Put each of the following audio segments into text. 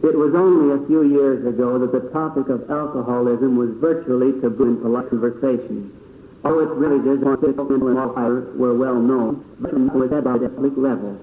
It was only a few years ago that the topic of alcoholism was virtually taboo in polite conversation. Although its ravages on physical and moral were well known, but it was at a public level.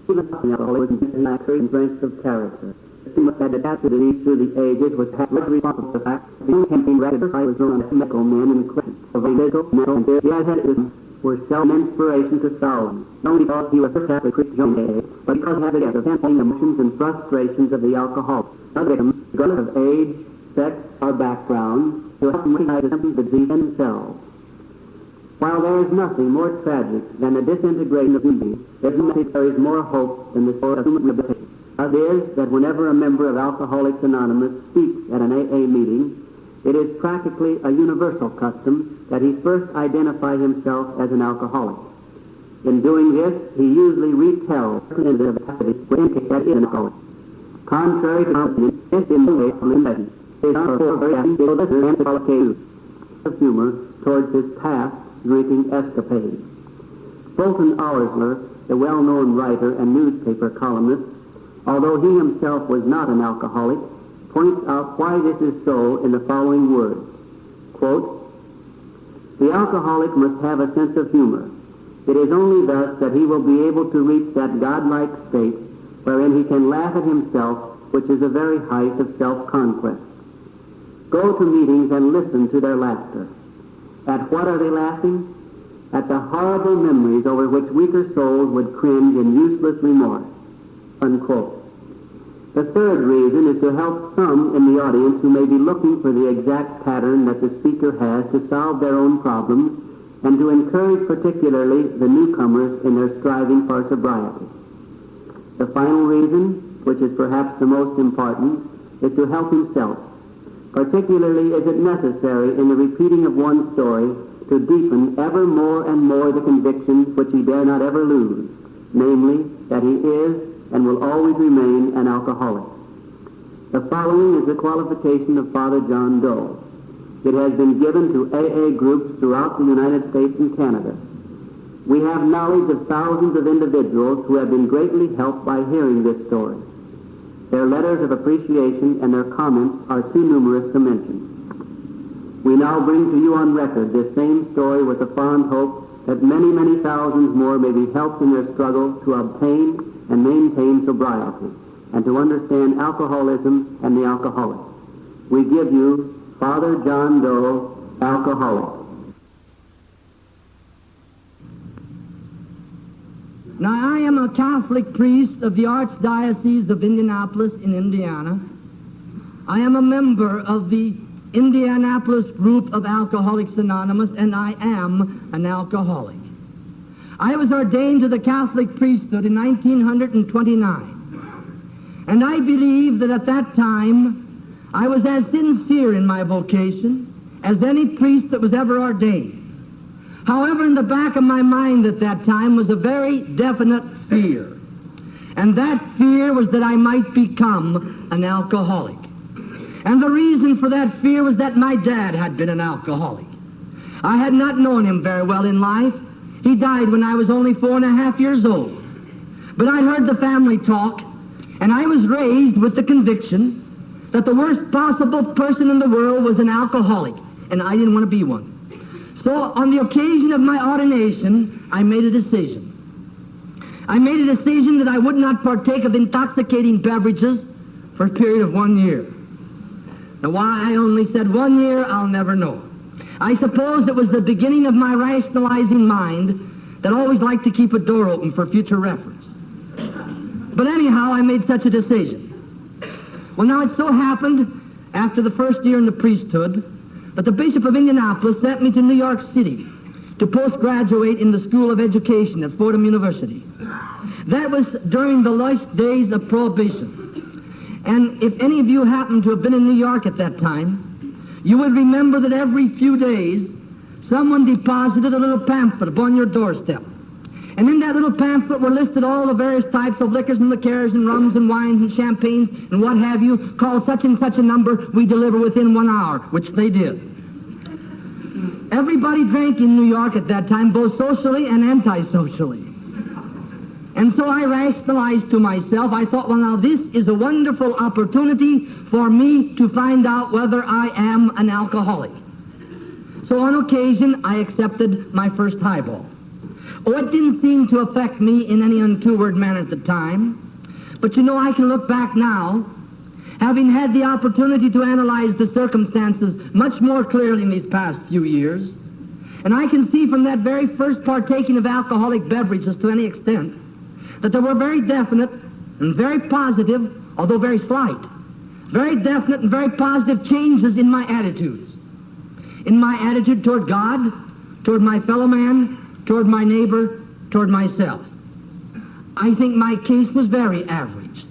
Even alcoholism was an actor in strength of character. Too much had adapted to these through the ages was largely responsible for the fact that the campaign ratified was on medical men in question of a physical, mental, and spiritual were self inspiration to Solomon, not only because he was a Catholic Christian John Doe, but because of the tempting emotions and frustrations of the alcoholic. Other victims, regardless of age, sex, or background, to help them recognize the disease themselves. While there is nothing more tragic than the disintegration of humanity, there is more hope than the story of human rehabilitation. It is that whenever a member of Alcoholics Anonymous speaks at an AA meeting, it is practically a universal custom that he first identify himself as an alcoholic. In doing this, he usually retells the activity which indicates that he is an alcoholic. Contrary to confidence, this is the way from legend. It is not a very anti-alcoholic of humor towards his past drinking escapades. Fulton Oursler, the well-known writer and newspaper columnist, although he himself was not an alcoholic, points out why this is so in the following words. Quote, "The alcoholic must have a sense of humor. It is only thus that he will be able to reach that godlike state wherein he can laugh at himself, which is the very height of self-conquest. Go to meetings and listen to their laughter. At what are they laughing? At the horrible memories over which weaker souls would cringe in useless remorse." Unquote. The third reason is to help some in the audience who may be looking for the exact pattern that the speaker has to solve their own problems, and to encourage particularly the newcomers in their striving for sobriety. The final reason, which is perhaps the most important, is to help himself. Particularly is it necessary in the repeating of one story to deepen ever more and more the conviction which he dare not ever lose, namely that he is and will always remain an alcoholic. The following is the qualification of Father John Doe. It has been given to AA groups throughout the United States and Canada. We have knowledge of thousands of individuals who have been greatly helped by hearing this story. Their letters of appreciation and their comments are too numerous to mention. We now bring to you on record this same story with the fond hope that many, many thousands more may be helped in their struggle to obtain and maintain sobriety, and to understand alcoholism and the alcoholic. We give you Father John Doe, alcoholic. Now, I am a Catholic priest of the Archdiocese of Indianapolis in Indiana. I am a member of the Indianapolis group of Alcoholics Anonymous, and I am an alcoholic. I was ordained to the Catholic priesthood in 1929, and I believe that at that time I was as sincere in my vocation as any priest that was ever ordained. However, in the back of my mind at that time was a very definite fear, and that fear was that I might become an alcoholic. And the reason for that fear was that my dad had been an alcoholic. I had not known him very well in life. He died when I was only 4.5 years old. But I heard the family talk, and I was raised with the conviction that the worst possible person in the world was an alcoholic, and I didn't want to be one. So on the occasion of my ordination, I made a decision. I made a decision that I would not partake of intoxicating beverages for a period of 1 year. Now, why I only said 1 year, I'll never know. I suppose it was the beginning of my rationalizing mind that always liked to keep a door open for future reference. But anyhow, I made such a decision. Well, now it so happened, after the first year in the priesthood, that the Bishop of Indianapolis sent me to New York City to postgraduate in the School of Education at Fordham University. That was during the last days of Prohibition. And if any of you happen to have been in New York at that time, you would remember that every few days someone deposited a little pamphlet upon your doorstep. And in that little pamphlet were listed all the various types of liquors and liqueurs and rums and wines and champagnes and what have you. Call such and such a number, we deliver within 1 hour, which they did. Everybody drank in New York at that time, both socially and anti-socially. And so I rationalized to myself, I thought, well, now this is a wonderful opportunity for me to find out whether I am an alcoholic. So on occasion, I accepted my first highball. Oh, it didn't seem to affect me in any untoward manner at the time. But you know, I can look back now, having had the opportunity to analyze the circumstances much more clearly in these past few years, and I can see from that very first partaking of alcoholic beverages to any extent that there were very definite and very positive, although very slight, very definite and very positive changes in my attitudes. In my attitude toward God, toward my fellow man, toward my neighbor, toward myself. I think my case was very average.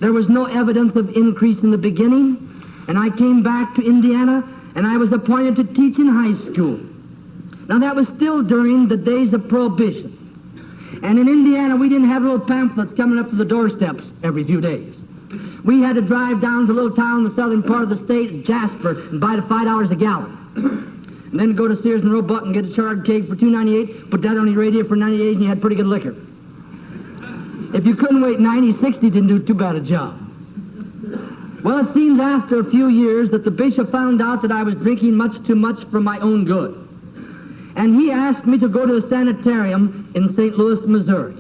There was no evidence of increase in the beginning, and I came back to Indiana, and I was appointed to teach in high school. Now, that was still during the days of Prohibition. And in Indiana, we didn't have little pamphlets coming up to the doorsteps every few days. We had to drive down to a little town in the southern part of the state, Jasper, and buy it $5 a gallon. And then go to Sears and Roebuck and get a charred cake for $2.98, put that on your radio for 98, and you had pretty good liquor. If you couldn't wait 90, 60, didn't do too bad a job. Well, it seems after a few years that the bishop found out that I was drinking much too much for my own good. And he asked me to go to a sanitarium in St. Louis, Missouri.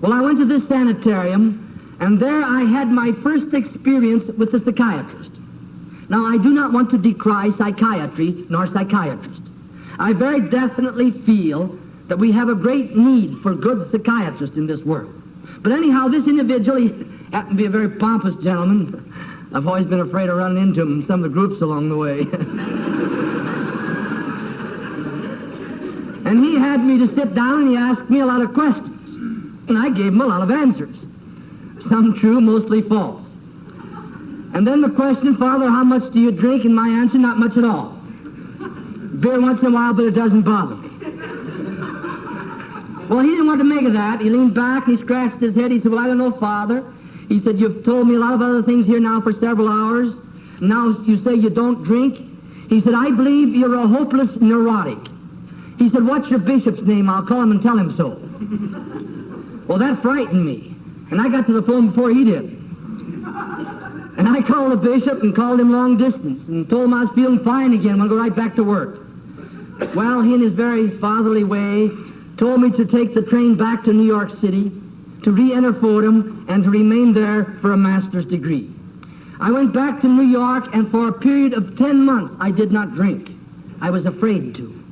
Well, I went to this sanitarium, and there I had my first experience with a psychiatrist. Now, I do not want to decry psychiatry nor psychiatrists. I very definitely feel that we have a great need for good psychiatrists in this world. But anyhow, this individual, he happened to be a very pompous gentleman. I've always been afraid of running into him in some of the groups along the way. And he had me to sit down, and he asked me a lot of questions. And I gave him a lot of answers. Some true, mostly false. And then the question, Father, how much do you drink? And my answer, not much at all. Beer once in a while, but it doesn't bother me. Well, he didn't want to make of that. He leaned back and he scratched his head. He said, well, I don't know, Father. He said, you've told me a lot of other things here now for several hours. Now you say you don't drink. He said, I believe you're a hopeless neurotic. He said, what's your bishop's name? I'll call him and tell him so. Well, that frightened me. And I got to the phone before he did. And I called the bishop and called him long distance and told him I was feeling fine again. I'm going to go right back to work. Well, he in his very fatherly way told me to take the train back to New York City, to re-enter Fordham, and to remain there for a master's degree. I went back to New York, and for a period of 10 months, I did not drink. I was afraid to.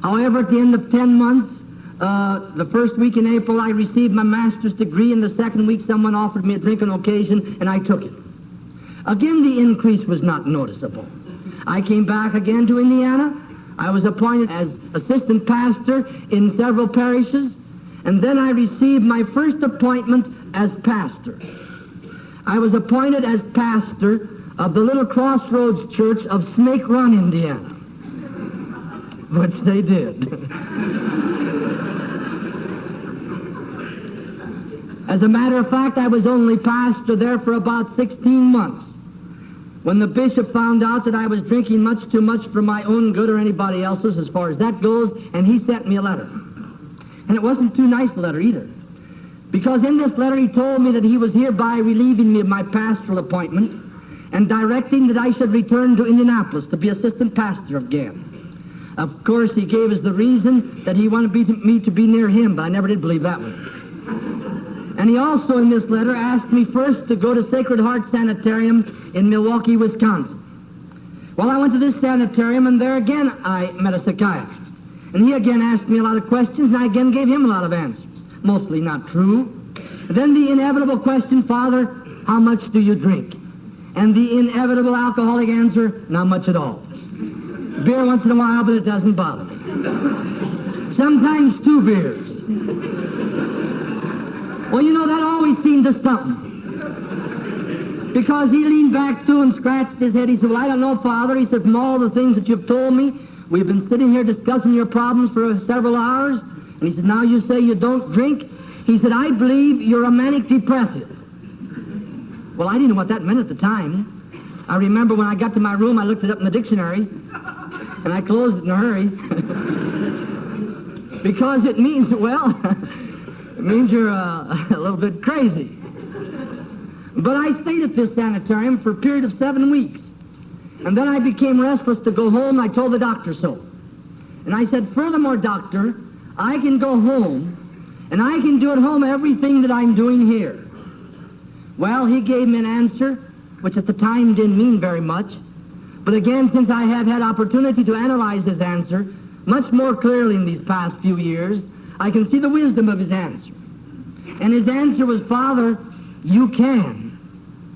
However, at the end of 10 months, the first week in April, I received my master's degree, and the second week, someone offered me a drink on occasion, and I took it. Again, the increase was not noticeable. I came back again to Indiana. I was appointed as assistant pastor in several parishes, and then I received my first appointment as pastor. I was appointed as pastor of the little Crossroads Church of Snake Run, Indiana, which they did. As a matter of fact, I was only pastor there for about 16 months. When the bishop found out that I was drinking much too much for my own good or anybody else's, as far as that goes, and he sent me a letter. And it wasn't too nice a letter either. Because in this letter he told me that he was hereby relieving me of my pastoral appointment and directing that I should return to Indianapolis to be assistant pastor again. Of course, he gave us the reason that he wanted me to be near him, but I never did believe that one. And he also, in this letter, asked me first to go to Sacred Heart Sanitarium in Milwaukee, Wisconsin. Well, I went to this sanitarium, and there again I met a psychiatrist. And he again asked me a lot of questions, and I again gave him a lot of answers, mostly not true. Then the inevitable question, Father, how much do you drink? And the inevitable alcoholic answer, not much at all. Beer once in a while, but it doesn't bother me. Sometimes 2 beers. Well, you know, that always seemed to stump me. Because he leaned back, too, and scratched his head. He said, well, I don't know, Father. He said, from all the things that you've told me, we've been sitting here discussing your problems for several hours. And he said, now you say you don't drink. He said, I believe you're a manic depressive. Well, I didn't know what that meant at the time. I remember when I got to my room, I looked it up in the dictionary, and I closed it in a hurry. Because it means, well, It means you're a little bit crazy. But I stayed at this sanitarium for a period of 7 weeks. And then I became restless to go home. I told the doctor so. And I said, furthermore, doctor, I can go home, and I can do at home everything that I'm doing here. Well, he gave me an answer, which at the time didn't mean very much. But again, since I have had opportunity to analyze his answer much more clearly in these past few years, I can see the wisdom of his answer. And his answer was, Father, you can,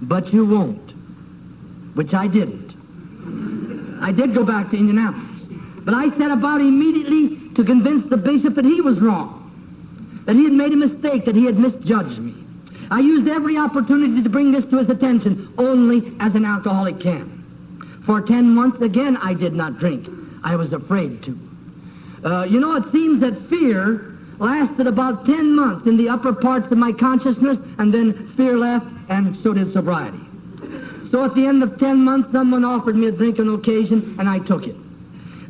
but you won't, which I didn't. I did go back to Indianapolis. But I set about immediately to convince the bishop that he was wrong, that he had made a mistake, that he had misjudged me. I used every opportunity to bring this to his attention, only as an alcoholic can. For 10 months, again, I did not drink. I was afraid to. It seems that fear lasted about 10 months in the upper parts of my consciousness, and then fear left, and so did sobriety. So at the end of 10 months, someone offered me a drink on occasion, and I took it.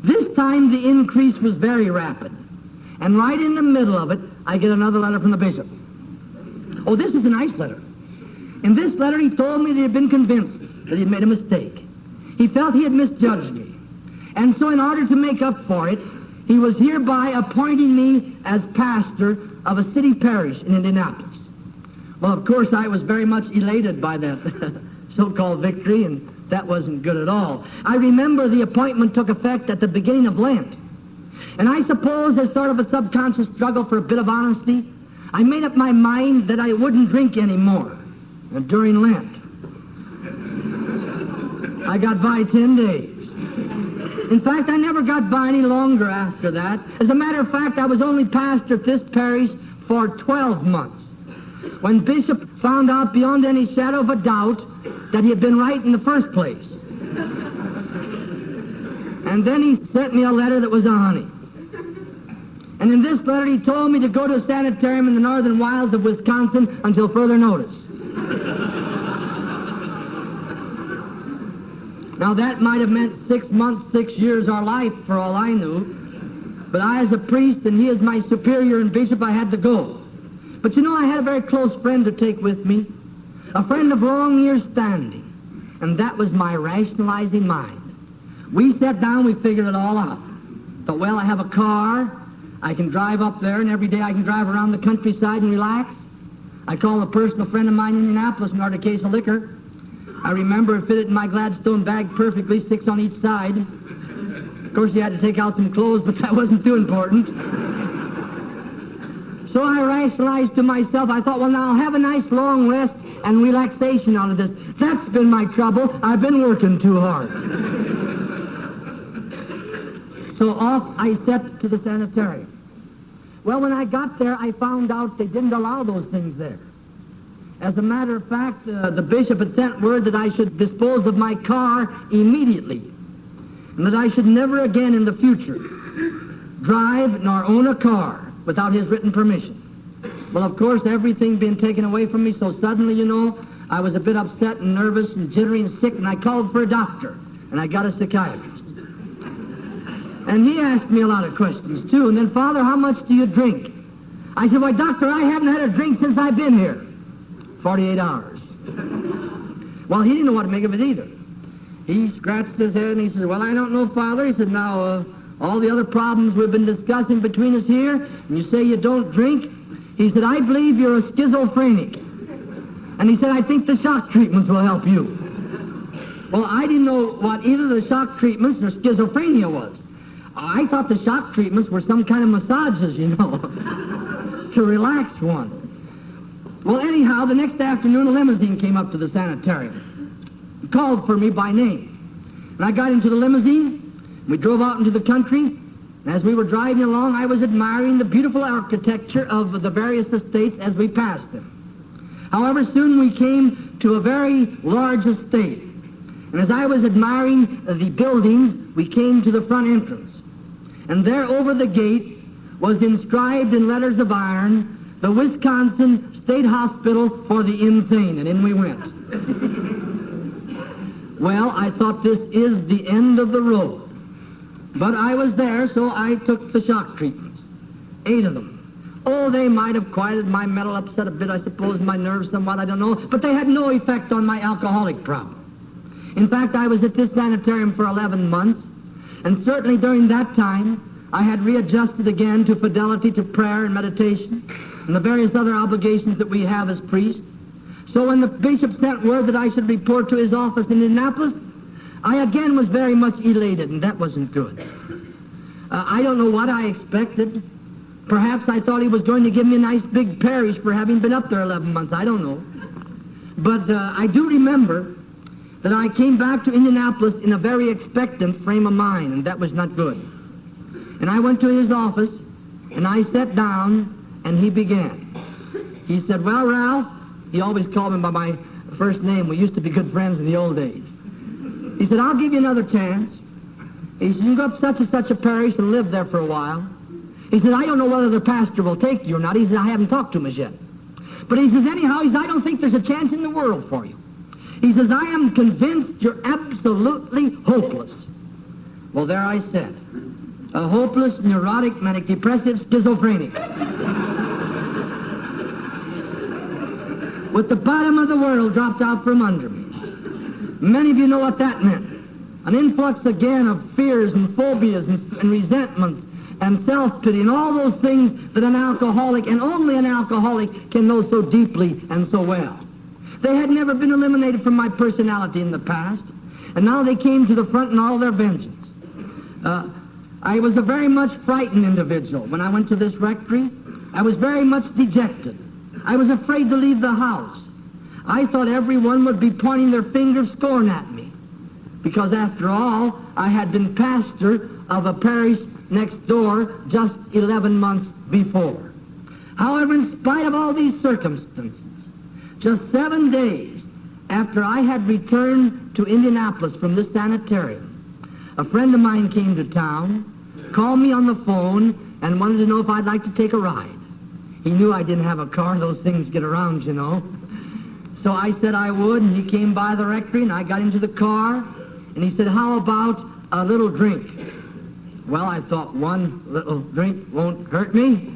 This time, the increase was very rapid. And right in the middle of it, I get another letter from the bishop. Oh, this is a nice letter. In this letter, he told me that he had been convinced that he had made a mistake. He felt he had misjudged me. And so in order to make up for it, he was hereby appointing me as pastor of a city parish in Indianapolis. Well, of course, I was very much elated by that so-called victory, and that wasn't good at all. I remember the appointment took effect at the beginning of Lent. And I suppose as sort of a subconscious struggle for a bit of honesty, I made up my mind that I wouldn't drink anymore during Lent. I got by 10 days. In fact, I never got by any longer after that. As a matter of fact, I was only pastor at this parish for 12 months. When Bishop found out beyond any shadow of a doubt that he had been right in the first place. And then he sent me a letter that was a honey. And in this letter he told me to go to a sanitarium in the northern wilds of Wisconsin until further notice. Now that might have meant 6 months, 6 years, or life for all I knew. But I as a priest and he as my superior and bishop, I had to go. But I had a very close friend to take with me, a friend of long years standing, and that was my rationalizing mind. We sat down, we figured it all out. Thought, well, I have a car, I can drive up there, and every day I can drive around the countryside and relax. I called a personal friend of mine in Indianapolis and ordered a case of liquor. I remember it fitted in my Gladstone bag perfectly, 6 on each side. Of course, you had to take out some clothes, but that wasn't too important. So I rationalized to myself, I thought, well, now I'll have a nice long rest and relaxation out of this. That's been my trouble. I've been working too hard. So off I set to the sanitarium. Well, when I got there, I found out they didn't allow those things there. As a matter of fact, the bishop had sent word that I should dispose of my car immediately, and that I should never again in the future drive nor own a car without his written permission. Well, of course, everything being taken away from me so suddenly, I was a bit upset and nervous and jittery and sick, and I called for a doctor, and I got a psychiatrist. And he asked me a lot of questions, too. And then, Father, how much do you drink? I said, why, doctor, I haven't had a drink since I've been here. 48 hours. Well, he didn't know what to make of it either. He scratched his head and he said, well, I don't know, Father. He said, now, all the other problems we've been discussing between us here, and you say you don't drink. He said, I believe you're a schizophrenic. And he said, I think the shock treatments will help you. Well, I didn't know what either the shock treatments or schizophrenia was. I thought the shock treatments were some kind of massages, to relax one. Well, anyhow, the next afternoon, a limousine came up to the sanitarium. It called for me by name. And I got into the limousine. We drove out into the country. And as we were driving along, I was admiring the beautiful architecture of the various estates as we passed them. However, soon we came to a very large estate. And as I was admiring the buildings, we came to the front entrance. And there over the gate was inscribed in letters of iron, the Wisconsin State Hospital for the Insane. And in we went. Well, I thought this is the end of the road. But I was there, so I took the shock treatments. 8 of them. Oh, they might have quieted my mental upset a bit, I suppose, my nerves somewhat, I don't know, but they had no effect on my alcoholic problem. In fact, I was at this sanitarium for 11 months, and certainly during that time, I had readjusted again to fidelity to prayer and meditation and the various other obligations that we have as priests. So when the bishop sent word that I should report to his office in Indianapolis, I again was very much elated, and that wasn't good. I don't know what I expected. Perhaps I thought he was going to give me a nice big parish for having been up there 11 months. I don't know. But I do remember that I came back to Indianapolis in a very expectant frame of mind, and that was not good. And I went to his office, and I sat down, and he began. He said, "Well, Ralph," he always called me by my first name. We used to be good friends in the old days. He said, "I'll give you another chance." He said, "You go up such and such a parish and live there for a while." He said, "I don't know whether the pastor will take you or not." He said, "I haven't talked to him as yet." But he says, anyhow, he says, "I don't think there's a chance in the world for you." He says, "I am convinced you're absolutely hopeless." Well, there I sat, a hopeless, neurotic, manic depressive schizophrenic, with the bottom of the world dropped out from under me. Many of you know what that meant. An influx again of fears and phobias and resentments and self-pity and all those things that an alcoholic, and only an alcoholic, can know so deeply and so well. They had never been eliminated from my personality in the past, and now they came to the front in all their vengeance. I was a very much frightened individual. When I went to this rectory, I was very much dejected. I was afraid to leave the house. I thought everyone would be pointing their finger of scorn at me, because after all, I had been pastor of a parish next door just 11 months before. However, in spite of all these circumstances, just 7 days after I had returned to Indianapolis from this sanitarium, a friend of mine came to town, called me on the phone, and wanted to know if I'd like to take a ride. He knew I didn't have a car. Those things get around, you know. So I said I would, and he came by the rectory, and I got into the car, and he said, "How about a little drink?" Well, I thought, one little drink won't hurt me.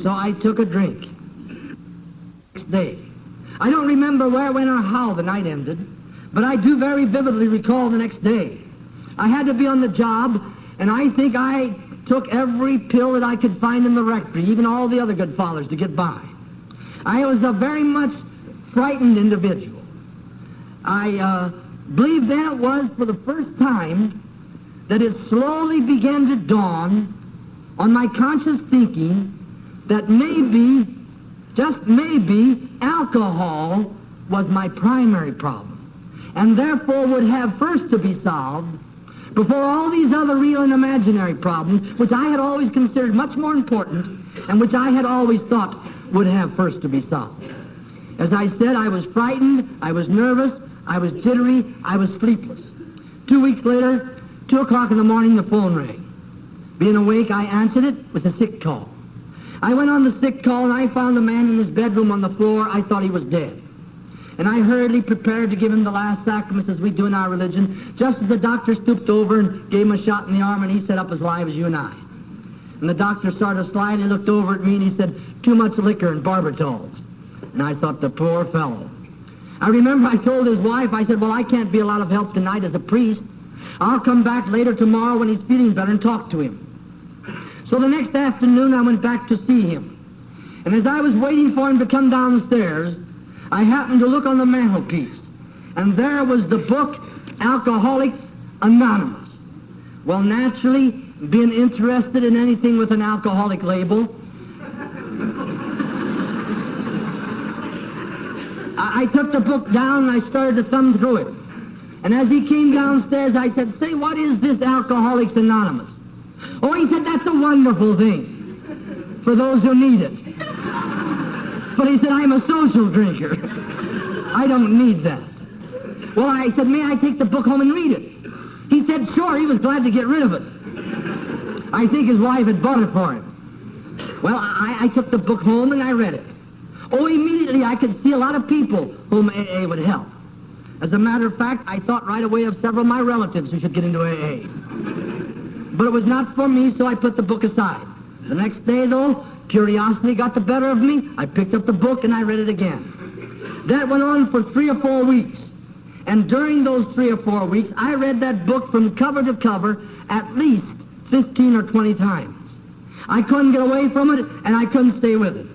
So I took a drink. Next day, I don't remember where, when, or how the night ended, but I do very vividly recall the next day. I had to be on the job, and I think I took every pill that I could find in the rectory, even all the other good fathers, to get by. I was a very much frightened individual. I believe then it was for the first time that it slowly began to dawn on my conscious thinking that maybe, just maybe, alcohol was my primary problem, and therefore would have first to be solved before all these other real and imaginary problems, which I had always considered much more important, and which I had always thought would have first to be solved. As I said, I was frightened, I was nervous, I was jittery, I was sleepless. 2 weeks later, 2 o'clock in the morning, the phone rang. Being awake, I answered it. It was a sick call. I went on the sick call, and I found a man in his bedroom on the floor. I thought he was dead. And I hurriedly prepared to give him the last sacraments as we do in our religion, just as the doctor stooped over and gave him a shot in the arm, and he sat up as live as you and I. And the doctor sort of slyly looked over at me, and he said, "Too much liquor and barbitals." And I thought, the poor fellow. I remember I told his wife, I said, "Well, I can't be a lot of help tonight as a priest. I'll come back later tomorrow when he's feeling better and talk to him." So the next afternoon, I went back to see him. And as I was waiting for him to come downstairs, I happened to look on the mantelpiece, and there was the book, Alcoholics Anonymous. Well, naturally, being interested in anything with an alcoholic label, I took the book down and I started to thumb through it. And as he came downstairs, I said, "Say, what is this Alcoholics Anonymous?" "Oh," he said, "that's a wonderful thing for those who need it." But he said, "I'm a social drinker. I don't need that." Well, I said, "May I take the book home and read it?" He said, "Sure." He was glad to get rid of it. I think his wife had bought it for him. Well, I took the book home and I read it. Oh, immediately I could see a lot of people whom AA would help. As a matter of fact, I thought right away of several of my relatives who should get into AA. But it was not for me, so I put the book aside. The next day, though, curiosity got the better of me. I picked up the book and I read it again. That went on for 3 or 4 weeks. And during those 3 or 4 weeks, I read that book from cover to cover at least 15 or 20 times. I couldn't get away from it, and I couldn't stay with it.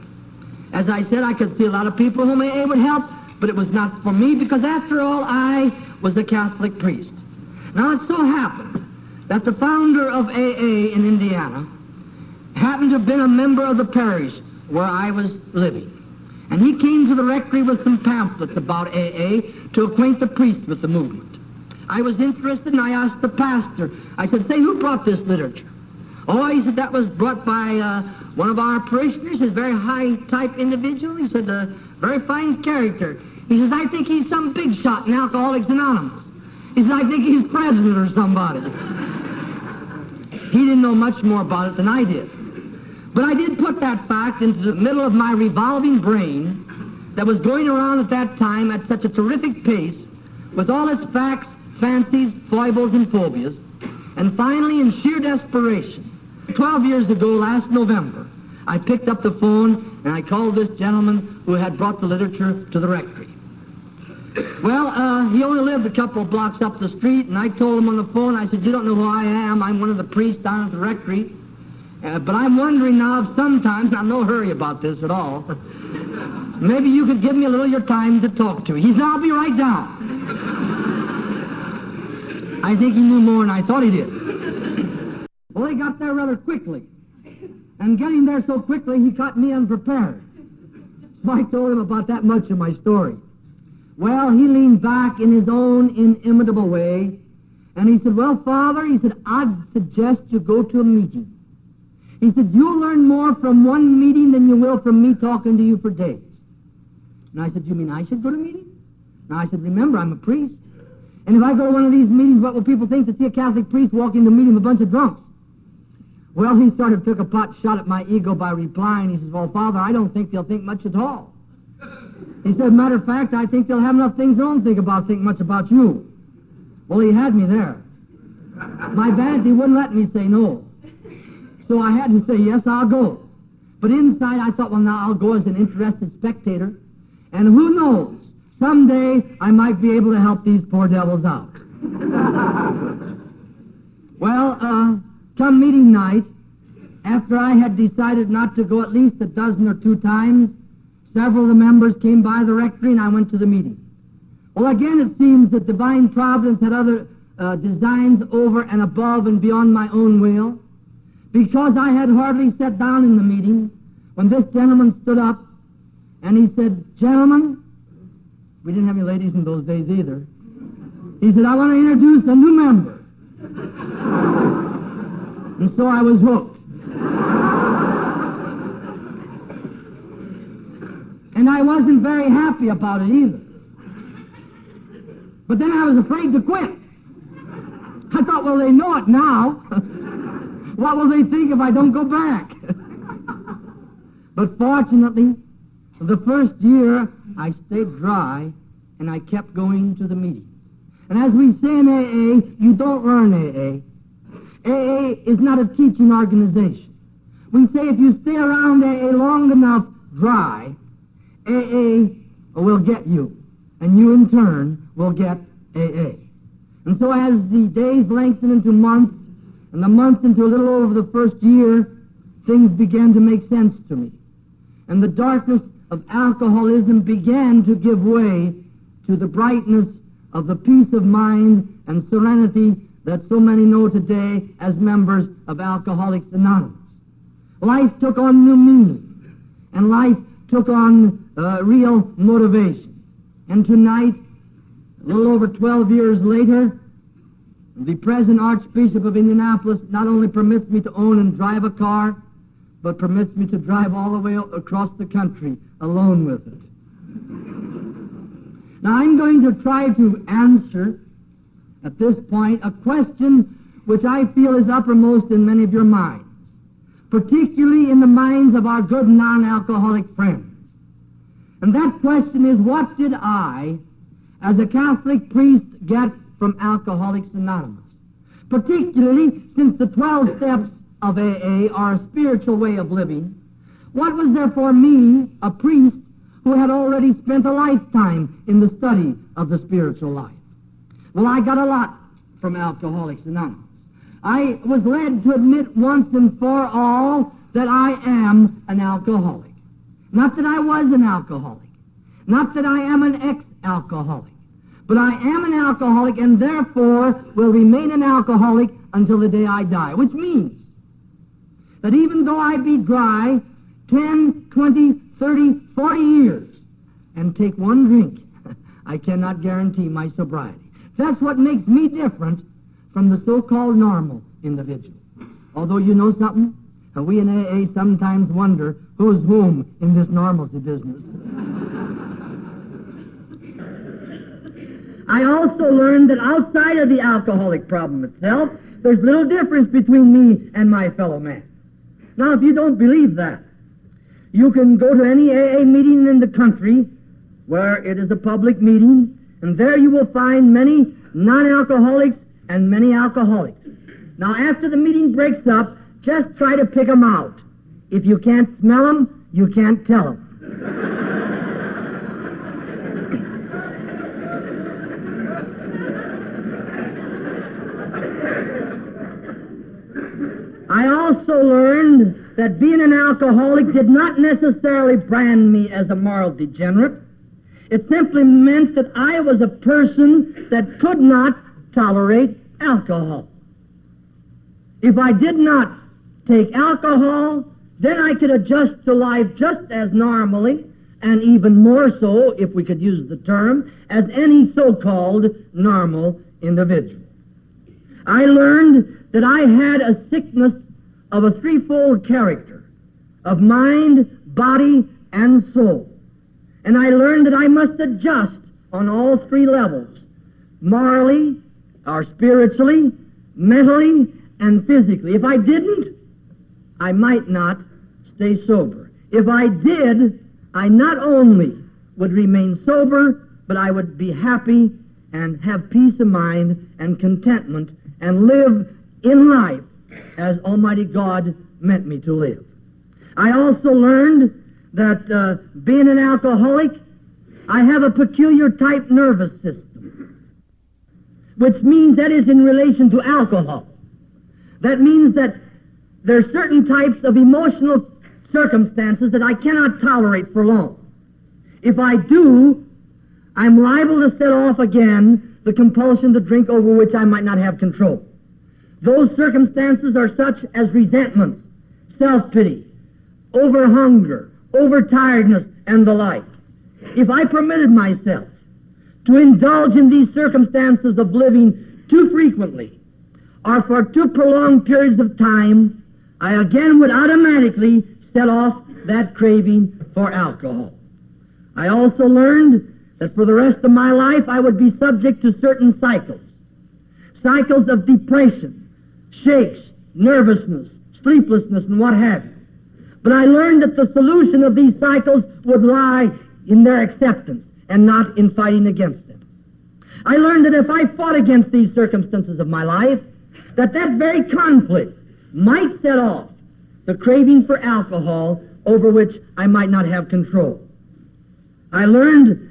As I said, I could see a lot of people whom AA would help, but it was not for me because, after all, I was a Catholic priest. Now, it so happened that the founder of AA in Indiana happened to have been a member of the parish where I was living. And he came to the rectory with some pamphlets about AA to acquaint the priest with the movement. I was interested, and I asked the pastor. I said, "Say, who brought this literature?" "Oh," he said, "that was brought by one of our parishioners, a very high-type individual." He said, "A very fine character." He says, "I think he's some big shot in Alcoholics Anonymous." He said, "I think he's president or somebody." He didn't know much more about it than I did. But I did put that fact into the middle of my revolving brain that was going around at that time at such a terrific pace with all its facts, fancies, foibles, and phobias. And finally, in sheer desperation, 12 years ago, last November, I picked up the phone and I called this gentleman who had brought the literature to the rectory. Well, he only lived a couple of blocks up the street, and I told him on the phone, I said, "You don't know who I am. I'm one of the priests down at the rectory. But I'm wondering now if sometimes, I'm no hurry about this at all, maybe you could give me a little of your time to talk to." He said, "I'll be right down." I think he knew more than I thought he did. Well, he got there rather quickly. And getting there so quickly, he caught me unprepared. So I told him about that much of my story. Well, he leaned back in his own inimitable way, and he said, "Well, Father," he said, "I'd suggest you go to a meeting." He said, "You'll learn more from one meeting than you will from me talking to you for days." And I said, "You mean I should go to a meeting?" Now, I said, "Remember, I'm a priest. And if I go to one of these meetings, what will people think to see a Catholic priest walk into a meeting with a bunch of drunks?" Well, he took a pot shot at my ego by replying. He says, "Well, Father, I don't think they'll think much at all." He said, "Matter of fact, I think they'll have enough things their own think much about you." Well, he had me there. My vanity wouldn't let me say no. So I had to say, "Yes, I'll go." But inside I thought, well, now I'll go as an interested spectator. And who knows, someday I might be able to help these poor devils out. Well, come meeting night, after I had decided not to go at least a dozen or 2 times, several of the members came by the rectory and I went to the meeting. Well, again, it seems that divine providence had other designs over and above and beyond my own will, because I had hardly sat down in the meeting when this gentleman stood up and he said, "Gentlemen," we didn't have any ladies in those days either, he said, "I want to introduce a new member." And so I was hooked. And I wasn't very happy about it either. But then I was afraid to quit. I thought, well, they know it now. What will they think if I don't go back? But fortunately, the first year I stayed dry and I kept going to the meetings. And as we say in AA, you don't learn AA. AA is not a teaching organization. We say if you stay around AA long enough dry, AA will get you, and you in turn will get AA. And so as the days lengthened into months, and the months into a little over the first year, things began to make sense to me. And the darkness of alcoholism began to give way to the brightness of the peace of mind and serenity that so many know today as members of Alcoholics Anonymous. Life took on new meaning, and life took on real motivation. And tonight, a little over 12 years later, the present Archbishop of Indianapolis not only permits me to own and drive a car, but permits me to drive all the way across the country alone with it. Now, I'm going to try to answer, at this point, a question which I feel is uppermost in many of your minds, particularly in the minds of our good non-alcoholic friends. And that question is, what did I, as a Catholic priest, get from Alcoholics Anonymous? Particularly since the 12 steps of AA, or a spiritual way of living, what was there for me, a priest, who had already spent a lifetime in the study of the spiritual life? Well, I got a lot from Alcoholics Anonymous. I was led to admit once and for all that I am an alcoholic. Not that I was an alcoholic. Not that I am an ex-alcoholic. But I am an alcoholic and therefore will remain an alcoholic until the day I die. Which means that even though I be dry 10, 20, 30, 40 years and take one drink, I cannot guarantee my sobriety. That's what makes me different from the so-called normal individual. Although you know something? We in AA sometimes wonder who's whom in this normalcy business. I also learned that outside of the alcoholic problem itself, there's little difference between me and my fellow man. Now, if you don't believe that, you can go to any AA meeting in the country where it is a public meeting, and there you will find many non-alcoholics and many alcoholics. Now, after the meeting breaks up, just try to pick them out. If you can't smell them, you can't tell them. I also learned that being an alcoholic did not necessarily brand me as a moral degenerate. It simply meant that I was a person that could not tolerate alcohol. If I did not take alcohol, then I could adjust to life just as normally, and even more so, if we could use the term, as any so-called normal individual. I learned that I had a sickness of a threefold character, of mind, body, and soul. And I learned that I must adjust on all three levels, morally, or spiritually, mentally, and physically. If I didn't, I might not stay sober. If I did, I not only would remain sober, but I would be happy and have peace of mind and contentment and live in life as Almighty God meant me to live. I also learned that being an alcoholic, I have a peculiar type nervous system, which means that is in relation to alcohol. That means that there are certain types of emotional circumstances that I cannot tolerate for long. If I do, I'm liable to set off again the compulsion to drink over which I might not have control. Those circumstances are such as resentments, self-pity, over-hunger, over-tiredness, and the like. If I permitted myself to indulge in these circumstances of living too frequently or for too prolonged periods of time, I again would automatically set off that craving for alcohol. I also learned that for the rest of my life I would be subject to certain cycles of depression, shakes, nervousness, sleeplessness, and what have you. But I learned that the solution of these cycles would lie in their acceptance and not in fighting against them. I learned that if I fought against these circumstances of my life, that very conflict might set off the craving for alcohol over which I might not have control. I learned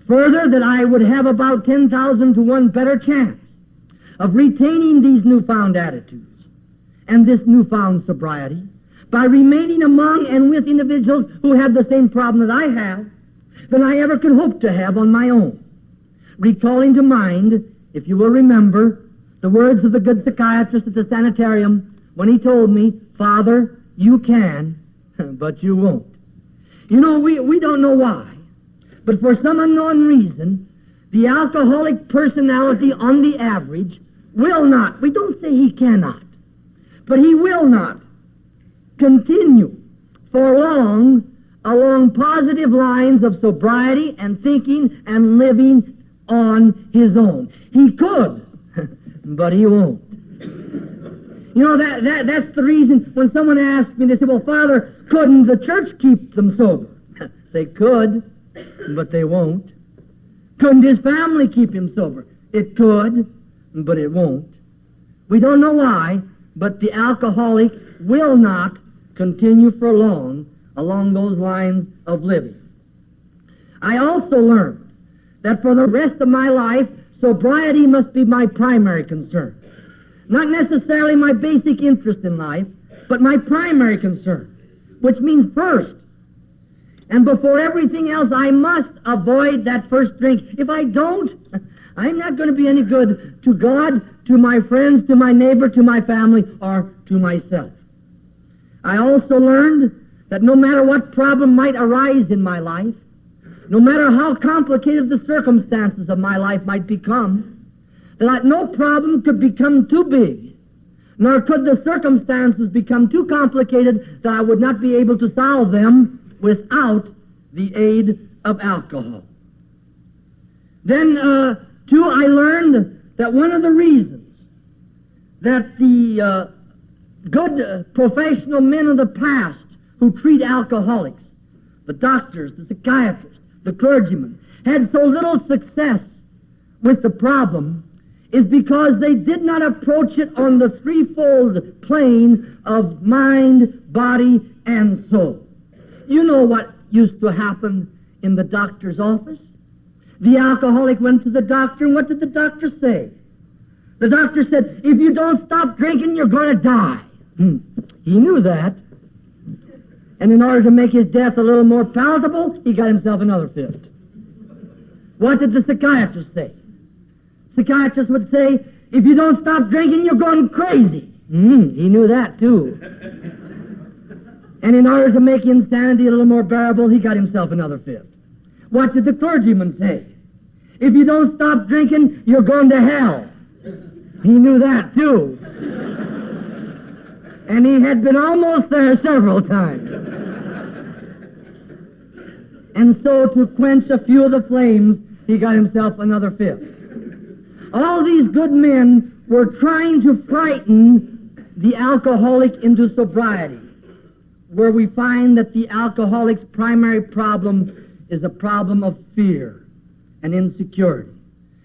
further that I would have about 10,000 to 1 better chance of retaining these newfound attitudes and this newfound sobriety by remaining among and with individuals who have the same problem that I have than I ever could hope to have on my own. Recalling to mind, if you will remember, the words of the good psychiatrist at the sanitarium when he told me, "Father, you can, but you won't." You know, we don't know why, but for some unknown reason, the alcoholic personality on the average will not, we don't say he cannot, but he will not continue for long along positive lines of sobriety and thinking and living on his own. He could, but he won't. You know, that's the reason when someone asks me, they say, "Well, Father, couldn't the church keep them sober?" They could, but they won't. Couldn't his family keep him sober? It could, but it won't. We don't know why, but the alcoholic will not continue for long along those lines of living. I also learned that for the rest of my life, sobriety must be my primary concern. Not necessarily my basic interest in life, but my primary concern, which means first. And before everything else, I must avoid that first drink. If I don't, I'm not going to be any good to God, to my friends, to my neighbor, to my family, or to myself. I also learned that no matter what problem might arise in my life, no matter how complicated the circumstances of my life might become, that no problem could become too big, nor could the circumstances become too complicated that I would not be able to solve them without the aid of alcohol. Then, too, I learned that one of the reasons that the good professional men of the past who treat alcoholics, the doctors, the psychiatrists, the clergymen, had so little success with the problem is because they did not approach it on the threefold plane of mind, body, and soul. You know what used to happen in the doctor's office? The alcoholic went to the doctor, and what did the doctor say? The doctor said, if you don't stop drinking, you're going to die. He knew that. And in order to make his death a little more palatable, he got himself another fifth. What did the psychiatrist say? Psychiatrist would say, if you don't stop drinking, you're going crazy. He knew that, too. And in order to make insanity a little more bearable, he got himself another fifth. What did the clergyman say? If you don't stop drinking, you're going to hell. He knew that, too. And he had been almost there several times. And so, to quench a few of the flames, he got himself another fifth. All these good men were trying to frighten the alcoholic into sobriety, where we find that the alcoholic's primary problem is a problem of fear and insecurity.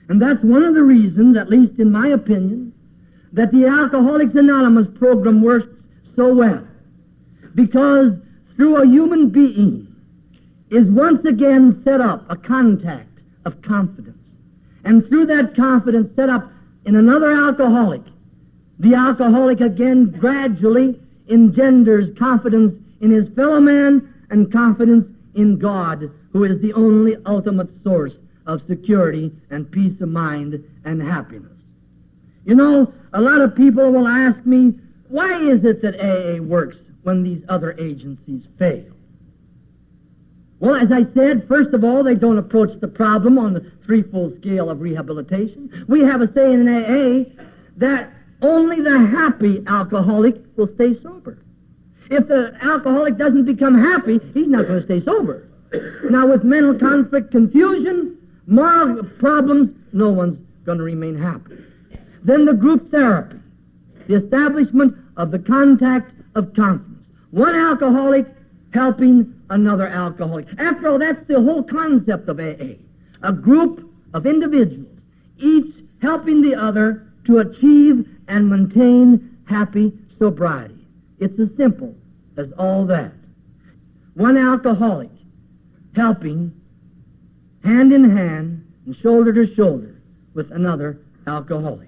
And that's one of the reasons, at least in my opinion, that the Alcoholics Anonymous program works so well. Because through a human being is once again set up a contact of confidence. And through that confidence set up in another alcoholic, the alcoholic again gradually engenders confidence in his fellow man and confidence in God, who is the only ultimate source of security and peace of mind and happiness. You know, a lot of people will ask me, why is it that AA works when these other agencies fail? Well, as I said, first of all, they don't approach the problem on the threefold scale of rehabilitation. We have a saying in AA that only the happy alcoholic will stay sober. If the alcoholic doesn't become happy, he's not going to stay sober. Now, with mental conflict, confusion, moral problems, no one's going to remain happy. Then the group therapy, the establishment of the contact of confidence. One alcoholic helping another alcoholic. After all, that's the whole concept of AA. A group of individuals, each helping the other to achieve and maintain happy sobriety. It's as simple as all that. One alcoholic helping hand in hand and shoulder to shoulder with another alcoholic.